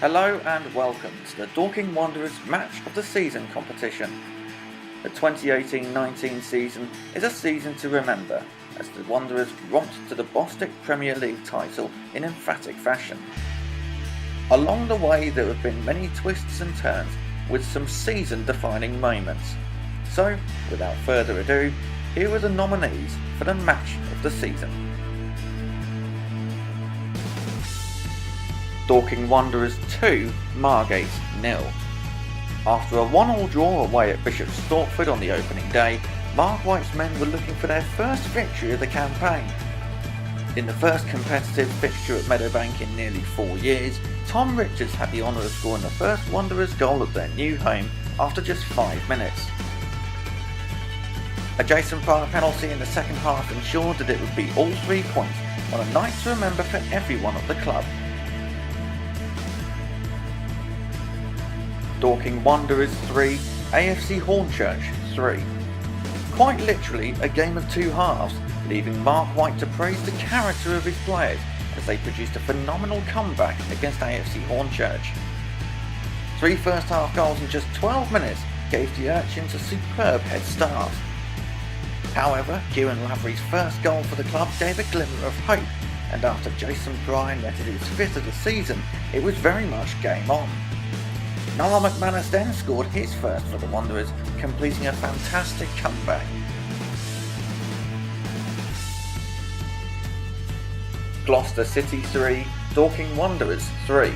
Hello and welcome to the Dorking Wanderers Match of the Season competition. The 2018-19 season is a season to remember as the Wanderers romped to the Bostik Premier League title in emphatic fashion. Along the way there have been many twists and turns with some season-defining moments. So, without further ado, here are the nominees for the Match of the Season. Dorking Wanderers 2, Margate 0. After a 1-1 draw away at Bishop Stortford on the opening day, Mark White's men were looking for their first victory of the campaign. In the first competitive fixture at Meadowbank in nearly 4 years, Tom Richards had the honour of scoring the first Wanderers goal at their new home after just 5 minutes. A Jason Pryor penalty in the second half ensured that it would be all 3 points on a night to remember for everyone at the club. Dorking Wanderers 3, AFC Hornchurch 3. Quite literally a game of two halves, leaving Mark White to praise the character of his players as they produced a phenomenal comeback against AFC Hornchurch. 3 first half goals in just 12 minutes gave the Urchins a superb head start. However, Kieran Lavery's first goal for the club gave a glimmer of hope, and after Jason Pryor netted his 5th of the season, it was very much game on. Niall McManus then scored his first for the Wanderers, completing a fantastic comeback. Gloucester City 3, Dorking Wanderers 3.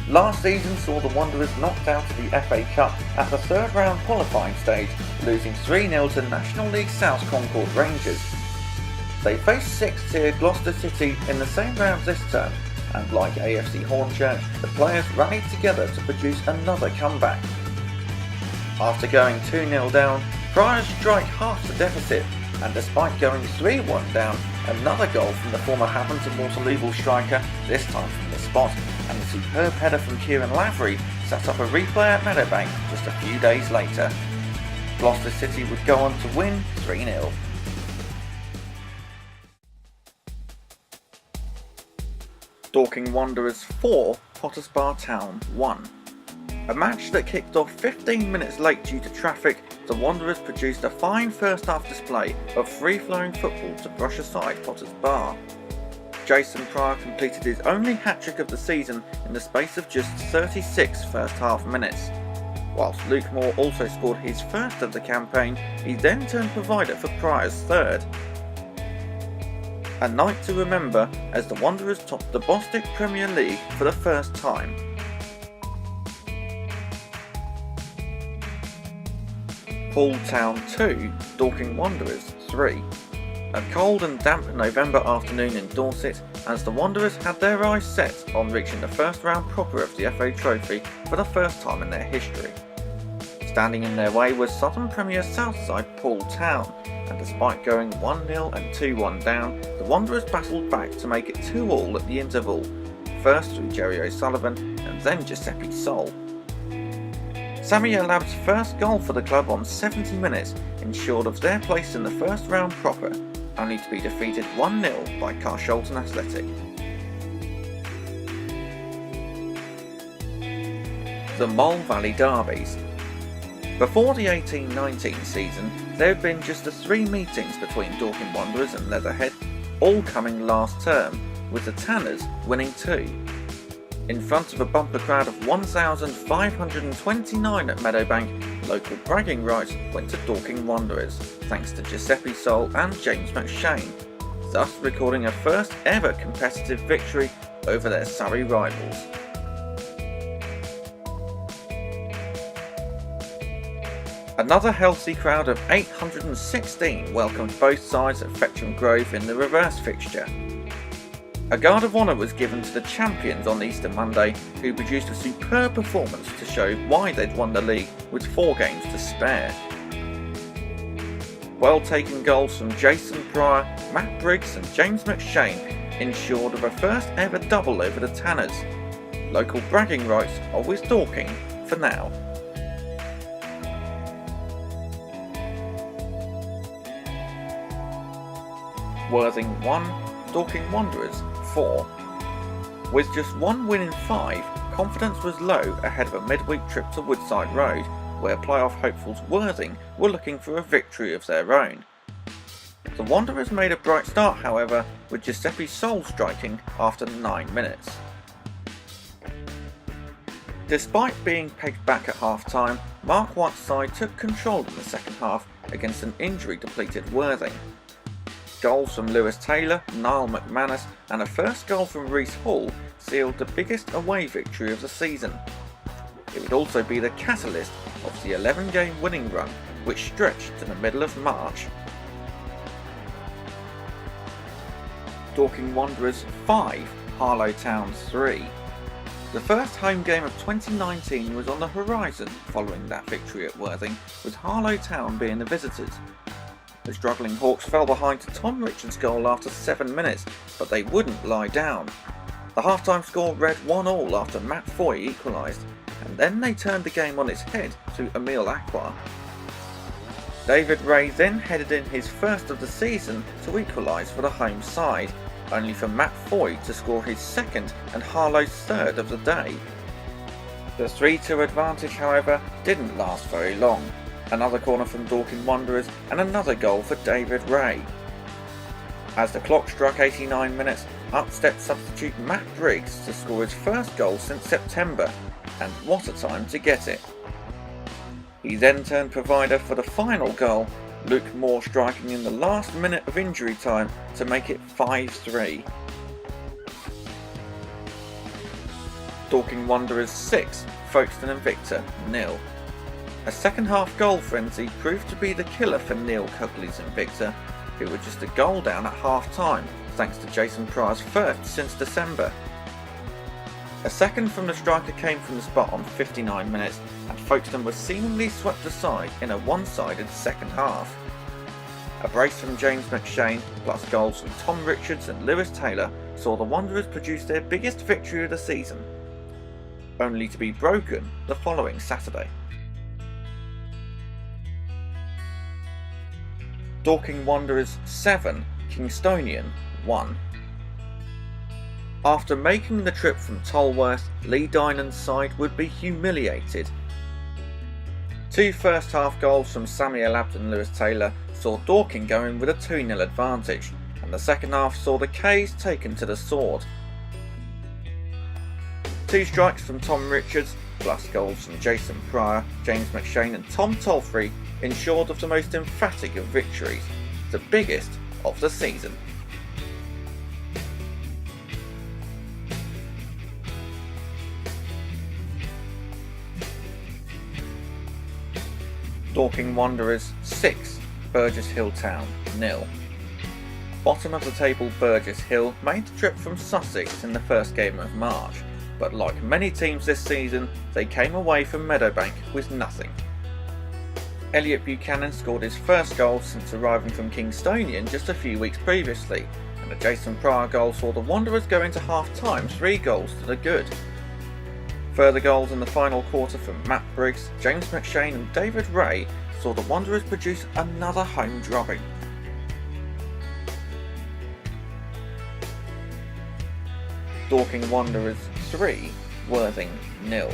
Last season saw the Wanderers knocked out of the FA Cup at the third round qualifying stage, losing 3-0 to National League South Concord Rangers. They faced 6th tier Gloucester City in the same round this term, and like AFC Hornchurch, the players rallied together to produce another comeback. After going 2-0 down, Pryor's strike halved the deficit, and despite going 3-1 down, another goal from the former Havant and Waterlooville striker, this time from the spot, and a superb header from Kieran Lavery set up a replay at Meadowbank just a few days later. Gloucester City would go on to win 3-0. Dorking Wanderers 4, Potters Town 1. A match that kicked off 15 minutes late due to traffic, the Wanderers produced a fine first half display of free-flowing football to brush aside Potters Bar. Jason Pryor completed his only hat-trick of the season in the space of just 36 first half minutes. Whilst Luke Moore also scored his first of the campaign, he then turned provider for Pryor's third. A night to remember as the Wanderers topped the Bostik Premier League for the first time. Poole Town 2, Dorking Wanderers 3. A cold and damp November afternoon in Dorset as the Wanderers had their eyes set on reaching the first round proper of the FA Trophy for the first time in their history. Standing in their way was Southern Premier Southside Poole Town, and despite going 1-0 and 2-1 down, the Wanderers battled back to make it 2-2 at the interval, first through Jerry O'Sullivan and then Giuseppe Sol. Sammy Alab's first goal for the club on 70 minutes ensured of their place in the first round proper, only to be defeated 1-0 by Carshalton Athletic. The Mole Valley Derbies. Before the 18-19 season, there had been just the 3 meetings between Dorking Wanderers and Leatherhead, all coming last term, with the Tanners winning 2. In front of a bumper crowd of 1,529 at Meadowbank, local bragging rights went to Dorking Wanderers, thanks to Giuseppe Sol and James McShane, thus recording a first ever competitive victory over their Surrey rivals. Another healthy crowd of 816 welcomed both sides at Fetcham Grove in the reverse fixture. A guard of honour was given to the champions on Easter Monday, who produced a superb performance to show why they'd won the league with 4 games to spare. Well taken goals from Jason Pryor, Matt Briggs and James McShane ensured of a first ever double over the Tanners. Local bragging rights are with Dorking for now. Worthing 1, Dorking Wanderers 4. With just 1 win in 5, confidence was low ahead of a midweek trip to Woodside Road, where playoff hopefuls Worthing were looking for a victory of their own. The Wanderers made a bright start, however, with Giuseppe Sol striking after 9 minutes. Despite being pegged back at half-time, Mark White's side took control in the second half against an injury-depleted Worthing. Goals from Lewis Taylor, Niall McManus and a first goal from Reece Hall sealed the biggest away victory of the season. It would also be the catalyst of the 11-game winning run, which stretched to the middle of March. Dorking Wanderers 5, Harlow Town 3. The first home game of 2019 was on the horizon following that victory at Worthing, with Harlow Town being the visitors. The struggling Hawks fell behind to Tom Richards' goal after 7 minutes, but they wouldn't lie down. The half-time score read 1-1 after Matt Foy equalised, and then they turned the game on its head to Emile Aqua. David Ray then headed in his first of the season to equalise for the home side, only for Matt Foy to score his second and Harlow's third of the day. The 3-2 advantage, however, didn't last very long. Another corner from Dorking Wanderers and another goal for David Ray. As the clock struck 89 minutes, up stepped substitute Matt Briggs to score his first goal since September, and what a time to get it. He then turned provider for the final goal, Luke Moore striking in the last minute of injury time to make it 5-3. Dorking Wanderers 6, Folkestone Invicta 0. A second half goal frenzy proved to be the killer for Neil Cugley's Invicta, who were just a goal down at half time thanks to Jason Pryor's first since December. A second from the striker came from the spot on 59 minutes, and Folkestone was seemingly swept aside in a one-sided second half. A brace from James McShane, plus goals from Tom Richards and Lewis Taylor, saw the Wanderers produce their biggest victory of the season, only to be broken the following Saturday. Dorking Wanderers 7, Kingstonian 1. After making the trip from Tolworth, Lee Dynan's side would be humiliated. 2 first half goals from Samuel Abd and Lewis Taylor saw Dorking go in with a 2-0 advantage, and the second half saw the K's taken to the sword. 2 strikes from Tom Richards, plus goals from Jason Pryor, James McShane and Tom Tolfrey ensured of the most emphatic of victories, the biggest of the season. Dorking Wanderers 6, Burgess Hill Town 0. Bottom of the table Burgess Hill made the trip from Sussex in the first game of March, but like many teams this season, they came away from Meadowbank with nothing. Elliot Buchanan scored his first goal since arriving from Kingstonian just a few weeks previously, and a Jason Pryor goal saw the Wanderers go into half-time 3 goals to the good. Further goals in the final quarter from Matt Briggs, James McShane and David Ray saw the Wanderers produce another home drubbing. Dorking Wanderers 3, Worthing 0.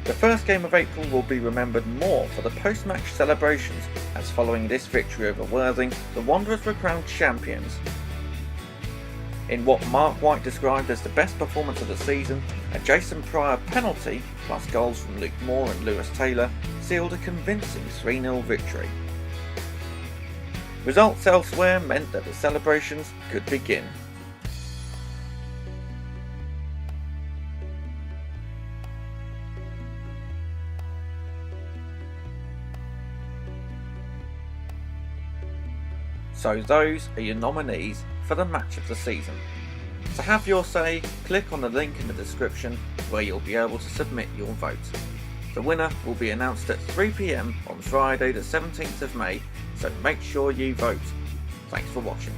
The first game of April will be remembered more for the post-match celebrations, as following this victory over Worthing, the Wanderers were crowned champions. In what Mark White described as the best performance of the season, a Jason Pryor penalty, plus goals from Luke Moore and Lewis Taylor, sealed a convincing 3-0 victory. Results elsewhere meant that the celebrations could begin. So those are your nominees for the match of the season. To have your say, click on the link in the description where you'll be able to submit your vote. The winner will be announced at 3 PM on Friday the 17th of May, so make sure you vote. Thanks for watching.